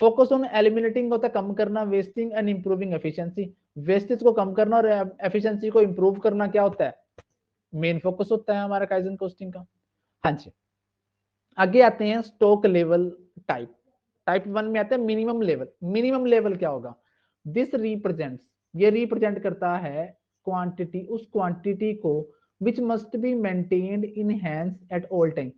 Speaker 1: फोकस ऑन एलिमिनेटिंग होता है कम करना, wasting and improving efficiency, wastage को कम करना और एफिशिएंसी को इंप्रूव करना क्या होता है, मेन फोकस होता है हमारा काइजन कॉस्टिंग का। हाँ जी, आगे आते हैं स्टॉक लेवल टाइप। टाइप 1 में आता है मिनिमम लेवल। मिनिमम लेवल क्या होगा, दिस रिप्रेजेंट्स, ये रिप्रेजेंट करता है क्वांटिटी, उस क्वांटिटी को which must be maintained in hands at all time,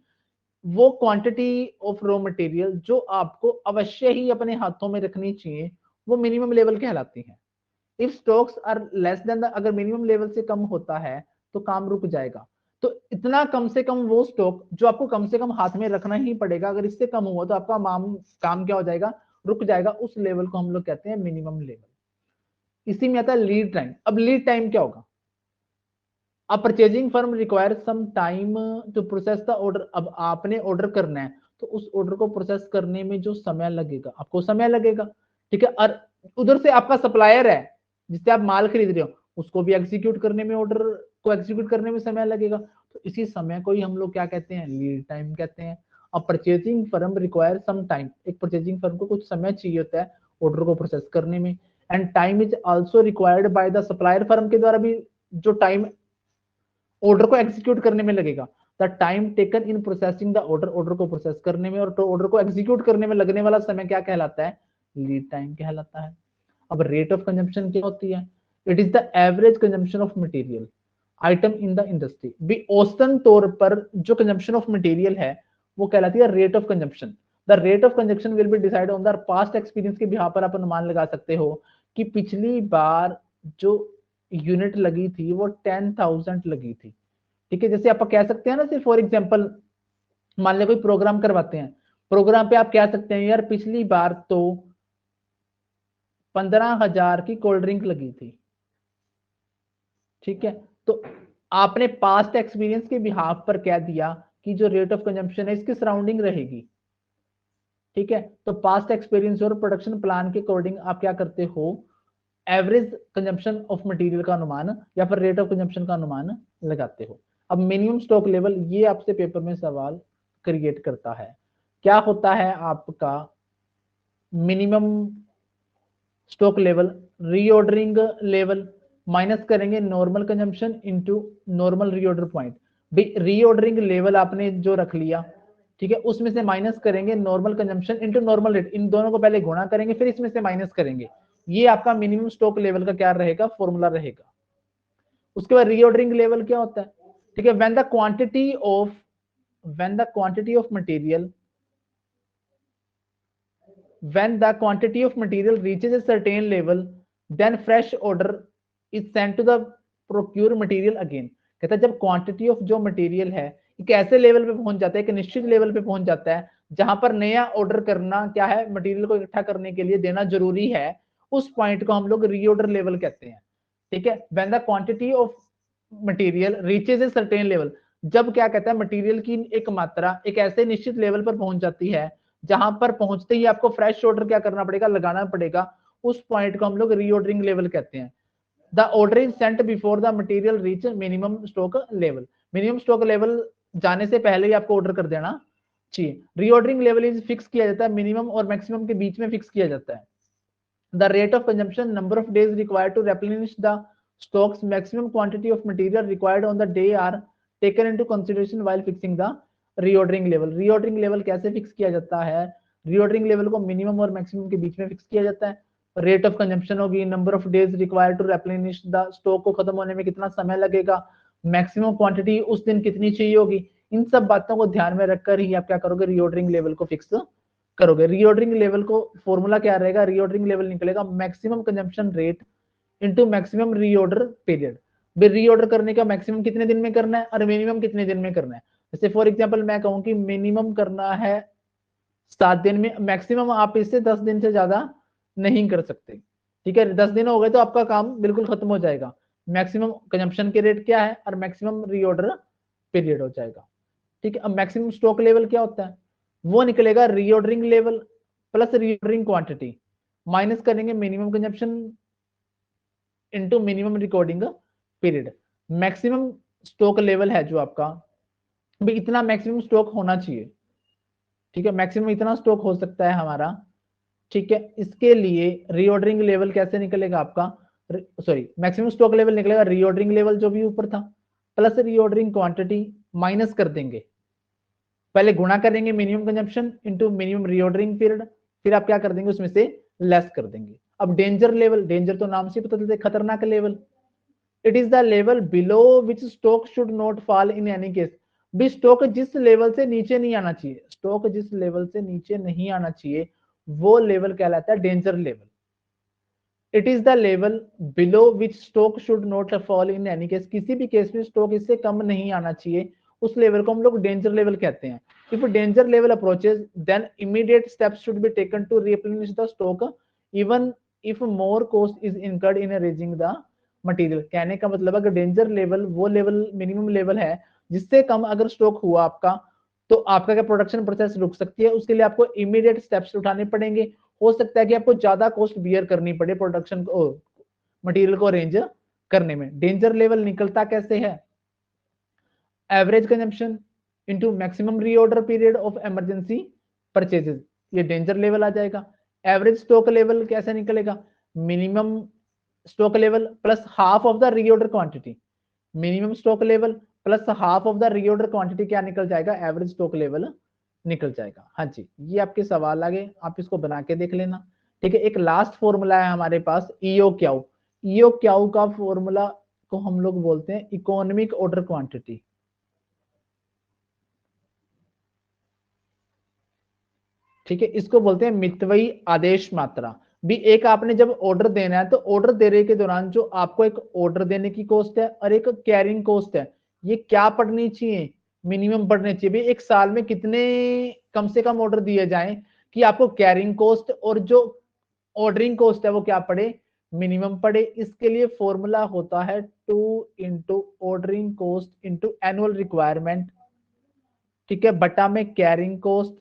Speaker 1: वो क्वांटिटी ऑफ रॉ मटेरियल जो आपको अवश्य ही अपने हाथों में रखनी चाहिए, वो मिनिमम लेवल कहलाती है। If stocks are less than the, अगर मिनिमम लेवल से कम होता है तो काम रुक जाएगा। तो इतना कम से कम वो स्टॉक जो आपको कम से कम हाथ में रखना ही पड़ेगा, अगर इससे कम हुआ तो आपका काम क्या हो जाएगा, रुक जाएगा। उस लेवल को हम लोग कहते हैं मिनिमम लेवल। इसी में आता है लीड टाइम। अब लीड टाइम क्या होगा, अब purchasing firm require some time to process the order, अब आपने ऑर्डर करना है तो उस ऑर्डर को प्रोसेस करने में जो समय लगेगा आपको समय लगेगा, ठीक है। और उधर से आपका सप्लायर है जिससे आप माल खरीद रहे हो, उसको भी एग्जीक्यूट करने में, ऑर्डर को एग्जीक्यूट करने में समय लगेगा। तो इसी समय को ही हम लोग क्या कहते हैं, लीड टाइम कहते हैं। अब purchasing firm require some time, एक परचेजिंग फर्म को कुछ समय चाहिए होता है ऑर्डर को प्रोसेस करने में। And time is also required by the supplier, firm के द्वारा भी जो टाइम ऑर्डर को एग्जीक्यूट करने में लगेगा। The time taken in processing the order, order को प्रोसेस करने में और ऑर्डर को एग्जीक्यूट करने में लगने वाला समय क्या कहलाता है, लीड टाइम कहलाता है। अब रेट ऑफ कंजम्पशन क्या होती है, it is the average consumption of material item in the industry. भी औसतन तौर पर जो कंजम्पशन ऑफ मटेरियल है वो कहलाती है rate of consumption. The rate of consumption will be decide on the past experience के बिहाफ पर आप अनुमान लगा सकते हो कि पिछली बार जो यूनिट लगी थी वो 10,000 लगी थी। ठीक है, जैसे आप कह सकते हैं ना, सिर्फ फॉर एग्जांपल मान ले कोई प्रोग्राम करवाते हैं, प्रोग्राम पे आप कह सकते हैं यार पिछली बार तो 15,000 की कोल्ड ड्रिंक लगी थी। ठीक है, तो आपने पास्ट एक्सपीरियंस के बिहाफ पर कह दिया कि जो रेट ऑफ कंजम्पशन है इसकी सराउंडिंग रहेगी। ठीक है, तो पास्ट एक्सपीरियंस और प्रोडक्शन प्लान के अकॉर्डिंग आप क्या करते हो, एवरेज कंजम्पशन ऑफ मटेरियल का अनुमान या फिर रेट ऑफ कंजम्पशन का अनुमान लगाते हो। अब मिनिमम स्टॉक लेवल, ये आपसे पेपर में सवाल क्रिएट करता है। क्या होता है आपका minimum stock level, reordering level minus करेंगे normal consumption into normal reorder point. Reordering level आपने जो रख लिया, ठीक है, उसमें से माइनस करेंगे normal consumption into normal rate, इन दोनों को पहले गुणा करेंगे फिर इसमें से माइनस करेंगे। ये आपका मिनिमम स्टॉक लेवल का क्या रहेगा, फॉर्मूला रहेगा। उसके बाद रीऑर्डरिंग लेवल क्या होता है, ठीक है, when the quantity of material when the quantity of material reaches a certain level then fresh order is sent to the procure material again। कहता है जब क्वांटिटी ऑफ जो मटेरियल है एक ऐसे लेवल पे पहुंच जाता है, एक निश्चित लेवल पे पहुंच जाता है जहां पर नया ऑर्डर करना क्या है, मटेरियल को इकट्ठा करने के लिए देना जरूरी है, उस पॉइंट को हम लोग रीऑर्डर लेवल कहते हैं। ठीक है, when the quantity of material reaches a certain level, जब क्या कहता है मटेरियल की एक मात्रा एक ऐसे निश्चित लेवल पर पहुंच जाती है जहां पर पहुंचते ही आपको फ्रेश ऑर्डर क्या करना पड़ेगा, लगाना पड़ेगा, उस पॉइंट को हम लोग रीऑर्डरिंग लेवल कहते हैं। The order is sent before the material reach minimum stock level. Minimum stock level जाने से पहले ही आपको ऑर्डर कर देना चाहिए। रीऑर्डरिंग लेवल इज फिक्स किया जाता है, मिनिमम और मैक्सिमम के बीच में फिक्स किया जाता है। The rate of consumption, number of days required to replenish the stocks, maximum quantity of material required on the day are taken into consideration while fixing the reordering level। reordering level कैसे fix किया जाता है, reordering level को minimum और maximum के बीच में fix किया जाता है। रेट ऑफ कंजम्पशन होगी, number of days required to replenish the stock को खत्म होने में कितना समय लगेगा, मैक्सिमम क्वांटिटी उस दिन कितनी चाहिए होगी। इन सब बातों को ध्यान में रखकर ही आप क्या करोगे, रीऑर्डरिंग लेवल को फिक्स करोगे। रीऑर्डरिंग लेवल को फॉर्मूला क्या रहेगा, रीऑर्डरिंग लेवल निकलेगा maximum consumption rate into maximum reorder period. Reorder करने का मैक्सिमम कितने दिन में करना है और मिनिमम कितने दिन में करना है। जैसे फॉर एग्जांपल मैं कहूं कि मिनिमम करना है 7 दिन में, मैक्सिमम आप इससे 10 दिन से ज्यादा नहीं कर सकते। ठीक है, 10 दिन हो गए तो आपका काम बिल्कुल खत्म हो जाएगा। मैक्सिमम कंजम्पशन के रेट क्या है और मैक्सिमम रीऑर्डर पीरियड हो जाएगा। ठीक है, अब मैक्सिमम स्टॉक लेवल क्या होता है, वो निकलेगा reordering level plus reordering quantity minus करेंगे minimum consumption into minimum recording period. Maximum stock level है जो आपका, भी इतना मैक्सिमम स्टॉक होना चाहिए। ठीक है, मैक्सिमम इतना स्टॉक हो सकता है हमारा। ठीक है, इसके लिए रीऑर्डरिंग लेवल कैसे निकलेगा आपका, सॉरी मैक्सिमम स्टॉक लेवल निकलेगा रीऑर्डरिंग लेवल जो भी ऊपर था प्लस रीऑर्डरिंग क्वांटिटी माइनस कर देंगे, पहले गुणा करेंगे minimum consumption into minimum reordering period, फिर आप क्या कर देंगे उसमें से लेस कर देंगे। अब डेंजर लेवल, डेंजर तो नाम से पता चलता है खतरनाक level. It is the level below which stock should not fall in any case. भी स्टॉक जिस लेवल से नीचे नहीं आना चाहिए, स्टॉक जिस लेवल से नीचे नहीं आना चाहिए वो लेवल कहलाता है danger level. It is the level below which stock should not fall in any case, किसी भी केस में स्टॉक इससे कम नहीं आना चाहिए, उस लेवल को हम लोग डेंजर लेवल कहते हैं। If danger level approaches then immediate steps should be taken to replenish the stock even if more cost is incurred in raising the material. कहने का मतलब अगर डेंजर लेवल वो लेवल मिनिमम लेवल है जिससे कम अगर स्टॉक हुआ आपका तो आपका क्या प्रोडक्शन प्रोसेस रुक सकती है, उसके लिए आपको इमीडिएट स्टेप्स उठाने पड़ेंगे। हो सकता है कि आपको ज्यादा कॉस्ट बियर करनी पड़े प्रोडक्शन को, मटेरियल को अरेंज करने में। डेंजर लेवल निकलता कैसे है, average consumption into maximum reorder period of emergency purchases, ये डेंजर लेवल आ जाएगा। एवरेज स्टॉक लेवल कैसे निकलेगा, minimum stock level plus half of the reorder quantity, minimum stock level plus half of the reorder quantity क्या निकल जाएगा, average stock level निकल जाएगा। हाँ जी, ये आपके सवाल आगे, आप इसको बना के देख लेना। ठीक है, एक लास्ट फॉर्मूला है हमारे पास ईओ क्याउ। ईओ क्याउ का फॉर्मूला को हम लोग बोलते हैं इकोनॉमिक ऑर्डर क्वांटिटी। ठीक है, इसको बोलते हैं मितव्ययी आदेश मात्रा। भी एक आपने जब ऑर्डर देना है तो ऑर्डर देने के दौरान जो आपको एक ऑर्डर देने की कॉस्ट है और एक कैरिंग कॉस्ट है, ये क्या पड़नी चाहिए, मिनिमम पड़ने चाहिए। भी एक साल में कितने कम से कम ऑर्डर दिए जाएं कि आपको कैरिंग कॉस्ट और जो ऑर्डरिंग कॉस्ट है वो क्या पड़े, मिनिमम पड़े। इसके लिए फॉर्मूला होता है 2 into ordering cost into annual requirement, ठीक है, बटा में कैरिंग कॉस्ट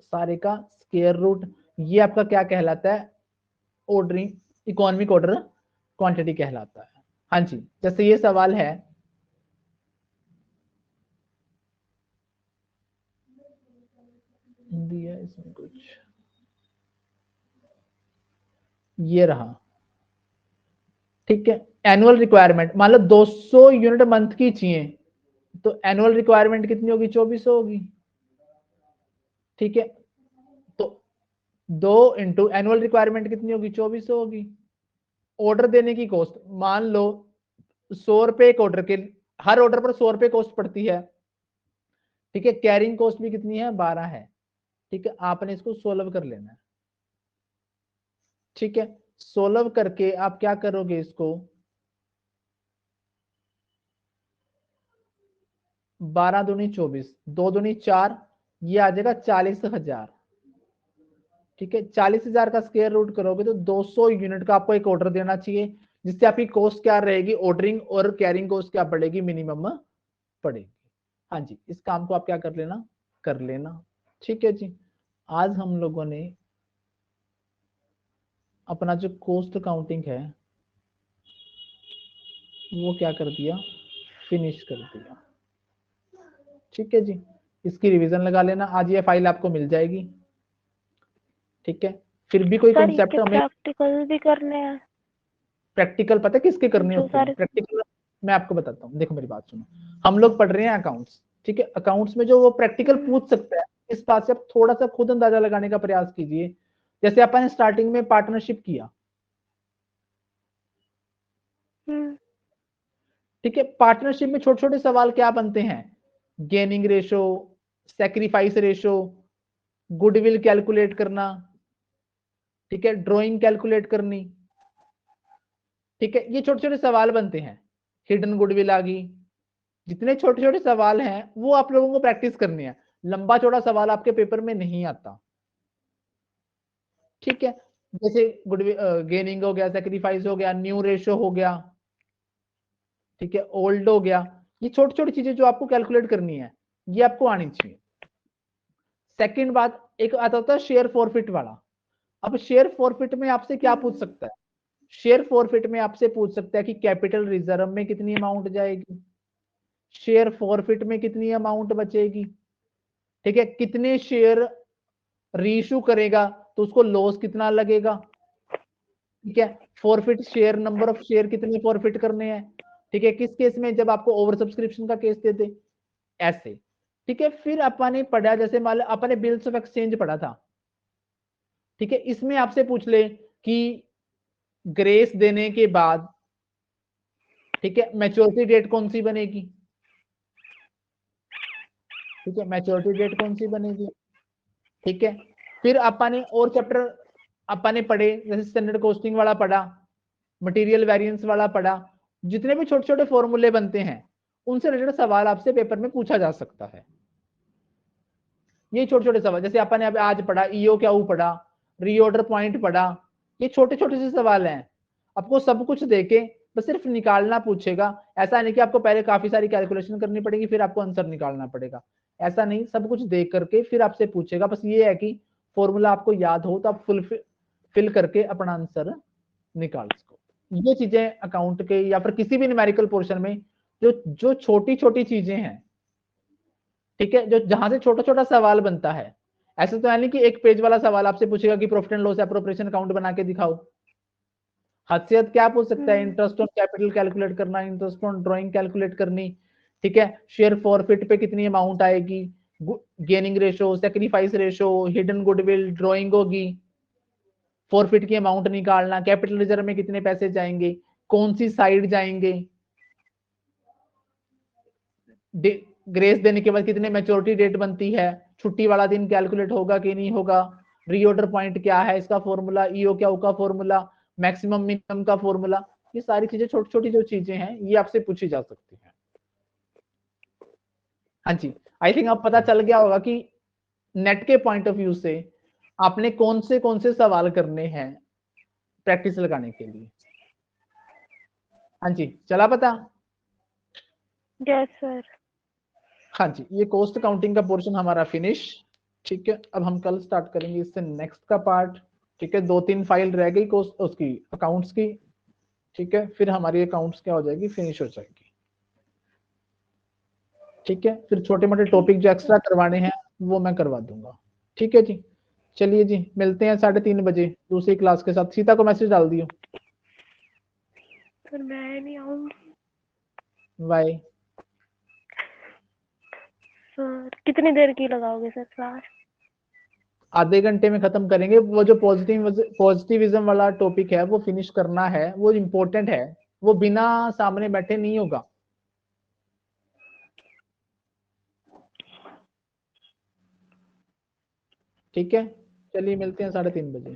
Speaker 1: सारे का स्क्वायर रूट। ये आपका क्या कहलाता है, ऑर्डरिंग इकोनॉमिक ऑर्डर क्वांटिटी कहलाता है। हाँ जी, जैसे ये सवाल है, दिया इसमें कुछ, ये रहा। ठीक है, एनुअल रिक्वायरमेंट मान लो 200 यूनिट मंथ की चाहिए, तो एनुअल रिक्वायरमेंट कितनी होगी, 2400 होगी। ठीक है, तो 2 इंटू एनुअल रिक्वायरमेंट कितनी होगी, 2400 होगी। ऑर्डर देने की कॉस्ट मान लो 100 रुपए एक ऑर्डर के, हर ऑर्डर पर 100 रुपए कॉस्ट पड़ती है। ठीक है, कैरिंग कॉस्ट भी कितनी है, 12 है। ठीक है, आपने इसको सोल्व कर लेना है। ठीक है, सोल्व करके आप क्या करोगे, इसको 12 दूनी 24, 2 दूनी 4, ये आ जाएगा 40,000। ठीक है, 40,000 का स्क्वायर रूट करोगे तो 200 यूनिट का आपको एक ऑर्डर देना चाहिए, जिससे आपकी कॉस्ट क्या रहेगी, ऑर्डरिंग और कैरिंग कॉस्ट क्या पड़ेगी, मिनिमम पड़ेगी। हाँ जी, इस काम को आप क्या कर लेना, कर लेना। ठीक है जी, आज हम लोगों ने अपना जो कॉस्ट अकाउंटिंग है वो क्या कर दिया, फिनिश कर दिया। ठीक है जी, इसकी रिवीजन लगा लेना, आज ये फाइल आपको मिल जाएगी। ठीक है, फिर भी कोई
Speaker 2: सर इसके
Speaker 1: कॉन्सेप्ट हमें,
Speaker 2: प्रैक्टिकल भी करने हैं
Speaker 1: प्रैक्टिकल पता है किसके करने
Speaker 2: जो
Speaker 1: होते हैं
Speaker 2: सारे।
Speaker 1: प्रैक्टिकल, मैं आपको बताता हूँ, देखो मेरी बात सुनो। हम लोग पढ़ रहे हैं अकाउंट्स, ठीक है, अकाउंट्स में जो वो प्रैक्टिकल पूछ सकता है, इस बात से आप थोड़ा सा खुद अंदाजा लगाने का प्रयास कीजिए। जैसे अपन ने स्टार्टिंग में पार्टनरशिप किया, ठीक है, पार्टनरशिप में छोटे छोटे सवाल क्या बनते हैं, gaining ratio, sacrifice ratio, goodwill calculate करना, ठीक है, ड्रॉइंग कैलकुलेट करनी। ठीक है, ये छोटे छोटे सवाल बनते हैं, हिडन गुडविल आ गई। जितने छोटे छोटे सवाल हैं वो आप लोगों को प्रैक्टिस करनी है, लंबा चौड़ा सवाल आपके पेपर में नहीं आता। ठीक है, जैसे गुडविल गेनिंग हो गया, सेक्रीफाइस हो गया, न्यू रेशो हो गया, ठीक है, ओल्ड हो गया। ये छोटी छोटी चीजें जो आपको कैलकुलेट करनी है, ये आपको आनी चाहिए। सेकंड बात, एक आता होता है शेयर फॉरफिट वाला। अब शेयर फॉरफिट में आपसे क्या पूछ सकता है, शेयर फॉरफिट में आपसे पूछ सकता है कि कैपिटल रिजर्व में कितनी अमाउंट जाएगी, शेयर फॉरफिट में कितनी अमाउंट बचेगी, ठीक है, कितने शेयर रीइश्यू करेगा तो उसको लॉस कितना लगेगा। ठीक है, forfeit share, number of share कितने फॉरफिट करने हैं। ठीक है, किस केस में, जब आपको ओवर सब्सक्रिप्शन का केस देते, ऐसे। ठीक है, फिर अपन ने पढ़ा, जैसे मान लो अपन ने बिल्स ऑफ एक्सचेंज पढ़ा था। ठीक है, इसमें आपसे पूछ ले कि ग्रेस देने के बाद, ठीक है, मैच्योरिटी डेट कौन सी बनेगी। ठीक है, मैच्योरिटी डेट कौन सी बनेगी। ठीक है, फिर अपन ने और चैप्टर अपन ने पढ़े, जैसे स्टैंडर्ड कॉस्टिंग वाला पढ़ा, मटेरियल वेरिएंस वाला पढ़ा। जितने भी छोटे छोटे फॉर्मूले बनते हैं उनसे रिलेटेड सवाल आपसे पेपर में पूछा जा सकता है। ये छोटे छोटे सवाल, जैसे अपन ने अब आज पढ़ा ईओ क्या पढ़ा, रीऑर्डर पॉइंट पढ़ा, ये छोटे छोटे से सवाल हैं। आपको सब कुछ देके बस सिर्फ निकालना पूछेगा। ऐसा नहीं कि आपको पहले काफी सारी कैलकुलेशन करनी पड़ेगी फिर आपको आंसर निकालना पड़ेगा, ऐसा नहीं, सब कुछ देख करके फिर आपसे पूछेगा। बस ये है कि फॉर्मूला आपको याद हो तो आप फिल करके अपना आंसर निकाल सको। ये चीजें अकाउंट के या फिर किसी भी न्यूमेरिकल पोर्शन में जो जो छोटी छोटी चीजें हैं, ठीक है, जो जहां से छोटा छोटा सवाल बनता है। ऐसे तो है नहीं कि एक पेज वाला सवाल आपसे पूछेगा कि profit and loss appropriation account बना के दिखाओ। हद से हद क्या पूछ सकता है, इंटरेस्ट ऑन कैपिटल कैलकुलेट करना, इंटरेस्ट ऑन ड्राइंग कैलकुलेट करनी, ठीक है। शेयर फॉरफिट पे कितनी अमाउंट आएगी, gaining ratio, sacrifice ratio, hidden goodwill, drawing होगी, फॉरफिट की अमाउंट निकालना, कैपिटल रिजर्व में कितने पैसे जाएंगे, कौन सी साइड जाएंगे, ग्रेस देने के बाद कितने मैच्योरिटी डेट बनती है, छुट्टी वाला दिन कैलकुलेट होगा कि नहीं होगा, रीऑर्डर पॉइंट क्या है इसका फॉर्मूला, ईओ क्या का फॉर्मूला, मैक्सिमम मिनिमम का फॉर्मूला, ये सारी चीजें छोटी छोटी जो चीजें हैं ये आपसे पूछी जा सकती हैं। हाँ जी, आई थिंक अब पता चल गया होगा कि नेट के पॉइंट ऑफ व्यू से आपने कौन से सवाल करने हैं प्रैक्टिस लगाने के लिए। हाँ जी, चला पता।
Speaker 2: Yes sir.
Speaker 1: हाँ जी, ये कॉस्ट अकाउंटिंग का पोर्शन हमारा फिनिश। ठीक है, अब हम कल स्टार्ट करेंगे इससे नेक्स्ट का पार्ट। ठीक है, 2-3 फाइल रह गई कॉस्ट उसकी अकाउंट्स की। ठीक है, फिर हमारी अकाउंट्स क्या हो जाएगी, फिनिश हो जाएगी। ठीक है, फिर छोटे मोटे टॉपिक जो एक्स्ट्रा करवाने हैं वो मैं करवा दूंगा। ठीक है जी, चलिए जी, मिलते हैं 3:30 बजे दूसरी क्लास के साथ। सीता को मैसेज डाल दियो।
Speaker 2: सर मैं नहीं आऊंगी।
Speaker 1: बाय।
Speaker 2: सर कितनी देर की लगाओगे सर क्लास?
Speaker 1: आधे घंटे में खत्म करेंगे। वो जो पॉजिटिविज्म वाला टॉपिक है वो फिनिश करना है, वो इम्पोर्टेंट है, वो बिना सामने बैठे नहीं होगा। ठीक है, चलिए मिलते हैं 3:30 बजे।